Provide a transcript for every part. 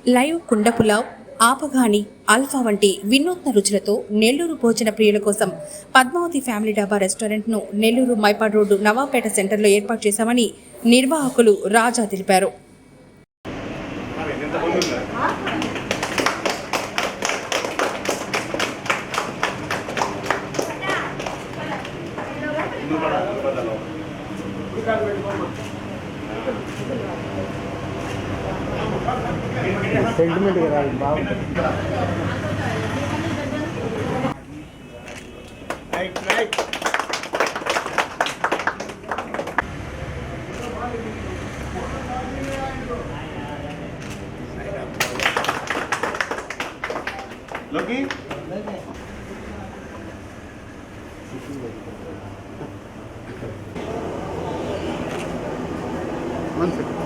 Live కుండ pulao, ఆపగాని, alpha వంటి వినూత్న రుచులతో నెల్లూరు భోజన ప్రియుల కోసం పద్మావతి ఫ్యామిలీ డాబా రెస్టారెంట్ను నెల్లూరు మైపాడ్ రోడ్డు నవాపేట సెంటర్లో ఏర్పాటు చేశామని నిర్వాహకులు రాజా తెలిపారు. సెంటిమెంట్ కదా బాగుంటుంది. లోకి వన్ సెకండ్.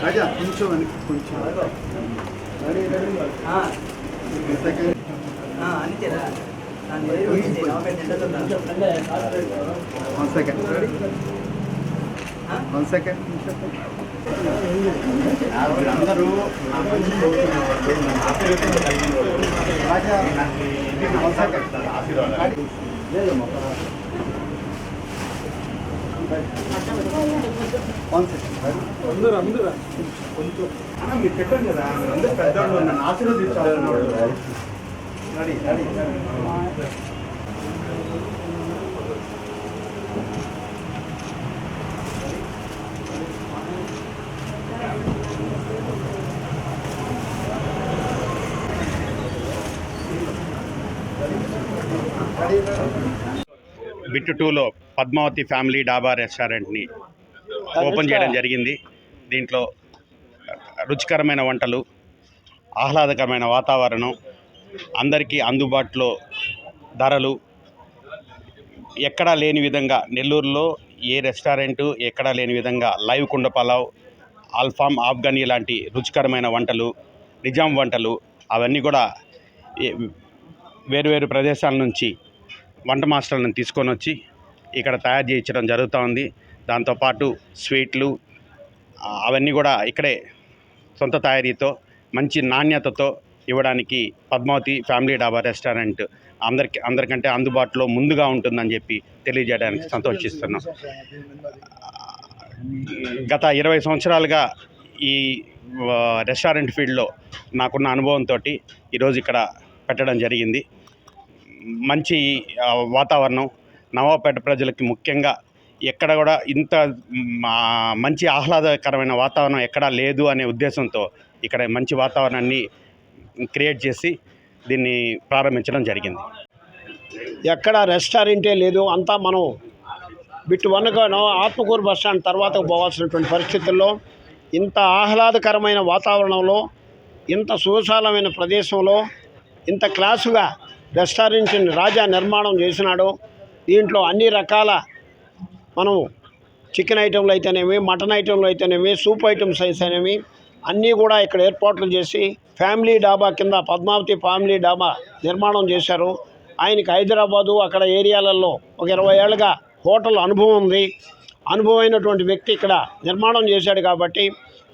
రాజా కొంచెం కొంచెం వన్ సెకండ్ అందరూ రాజా అందరూ కొంచెం మీరు పెట్టండి కదా, అందరూ పెద్దవాళ్ళు నన్ను ఆశీర్వదించాలన్నాడు. రెడీ రెడీ బిట్ 2లో పద్మావతి ఫ్యామిలీ డాబా రెస్టారెంట్ని ఓపెన్ చేయడం జరిగింది. దీంట్లో రుచికరమైన వంటలు, ఆహ్లాదకరమైన వాతావరణం, అందరికీ అందుబాటులో ధరలు, ఎక్కడా లేని విధంగా నెల్లూరులో ఏ రెస్టారెంటు ఎక్కడా లేని విధంగా లైవ్ కుండ పలావ్, అల్ఫామ్, ఆఫ్ఘనీ లాంటి రుచికరమైన వంటలు, నిజాం వంటలు అవన్నీ కూడా వేరువేరు ప్రదేశాల నుంచి వంట మాస్టర్లను తీసుకొని వచ్చి ఇక్కడ తయారు చేయించడం జరుగుతూ ఉంది. దాంతోపాటు స్వీట్లు అవన్నీ కూడా ఇక్కడే సొంత తయారీతో మంచి నాణ్యతతో ఇవ్వడానికి పద్మావతి ఫ్యామిలీ డాబా రెస్టారెంట్ అందరికంటే అందుబాటులో ముందుగా ఉంటుందని చెప్పి తెలియజేయడానికి సంతోషిస్తున్నాం. గత 20 సంవత్సరాలుగా ఈ రెస్టారెంట్ ఫీల్డ్లో నాకున్న అనుభవంతో ఈరోజు ఇక్కడ పెట్టడం జరిగింది. మంచి వాతావరణం, నవాపేట ప్రజలకి ముఖ్యంగా ఎక్కడ కూడా ఇంత మంచి ఆహ్లాదకరమైన వాతావరణం ఎక్కడా లేదు అనే ఉద్దేశంతో ఇక్కడ మంచి వాతావరణాన్ని క్రియేట్ చేసి దీన్ని ప్రారంభించడం జరిగింది. ఎక్కడ రెస్టారెంటే లేదు, అంతా మనం బిట్ 1గానో ఆత్మకూరు బస్టాండ్ తర్వాత పోవాల్సినటువంటి పరిస్థితుల్లో ఇంత ఆహ్లాదకరమైన వాతావరణంలో, ఇంత సువిశాలమైన ప్రదేశంలో, ఇంత క్లాసుగా రెస్టారెంట్ని రాజా నిర్మాణం చేసినాడు. దీంట్లో అన్ని రకాల మనం చికెన్ ఐటెంలు అయితేనేమి, మటన్ ఐటెంలు అయితేనేమి, సూప్ ఐటమ్స్ అయితేనేమి అన్నీ కూడా ఇక్కడ ఏర్పాట్లు చేసి ఫ్యామిలీ డాబా కింద పద్మావతి ఫ్యామిలీ డాబా నిర్మాణం చేశారు. ఆయనకి హైదరాబాదు అక్కడ ఏరియాలలో ఒక 20 ఏళ్ళుగా హోటల్ అనుభవం ఉంది. అనుభవమైనటువంటి వ్యక్తి ఇక్కడ నిర్మాణం చేశాడు కాబట్టి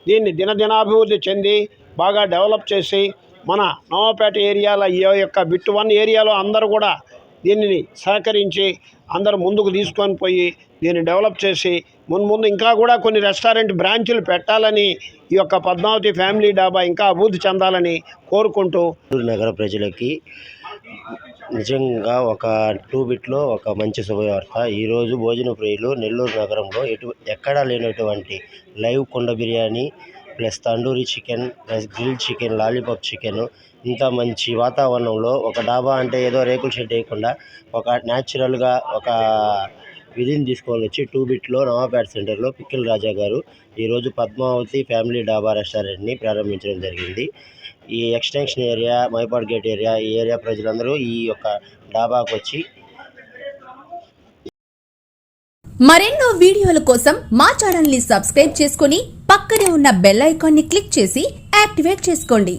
దీన్ని దినదినాభివృద్ధి చెంది బాగా డెవలప్ చేసి మన నవాపేట ఏరియాల ఈ యొక్క బిట్ 1 ఏరియాలో అందరూ కూడా దీనిని సహకరించి అందరూ ముందుకు తీసుకొని పోయి దీన్ని డెవలప్ చేసి ముందు ఇంకా కూడా కొన్ని రెస్టారెంట్ బ్రాంచులు పెట్టాలని ఈ యొక్క పద్మావతి ఫ్యామిలీ డాబా ఇంకా అభివృద్ధి చెందాలని కోరుకుంటూ నగర ప్రజలకి నిజంగా ఒక 2 బిట్లో ఒక మంచి శుభవార్త. ఈరోజు భోజన ప్రియులు నెల్లూరు నగరంలో ఎక్కడా లేనటువంటి లైవ్ కుండ biryani plus tandoori chicken plus grill chicken, lollipop chicken, ఇంత మంచి వాతావరణంలో ఒక డాబా అంటే ఏదో రేకుల షెడ్ వేయకుండా ఒక న్యాచురల్గా ఒక విధిని తీసుకొని వచ్చి 2 బిట్లో నవాపేట సెంటర్లో పిక్కిల్ రాజా గారు ఈరోజు పద్మావతి ఫ్యామిలీ డాబా రెస్టారెంట్ని ప్రారంభించడం జరిగింది. ఈ extension area, Mypadu gate area, ఈ ఏరియా ప్రజలందరూ ఈ యొక్క డాబాకు వచ్చి మరెన్నో వీడియోల కోసం మా ఛానల్ ని సబ్స్క్రైబ్ చేసుకుని పక్కనే ఉన్న బెల్ ఐకాన్ ని క్లిక్ చేసి యాక్టివేట్ చేసుకోండి.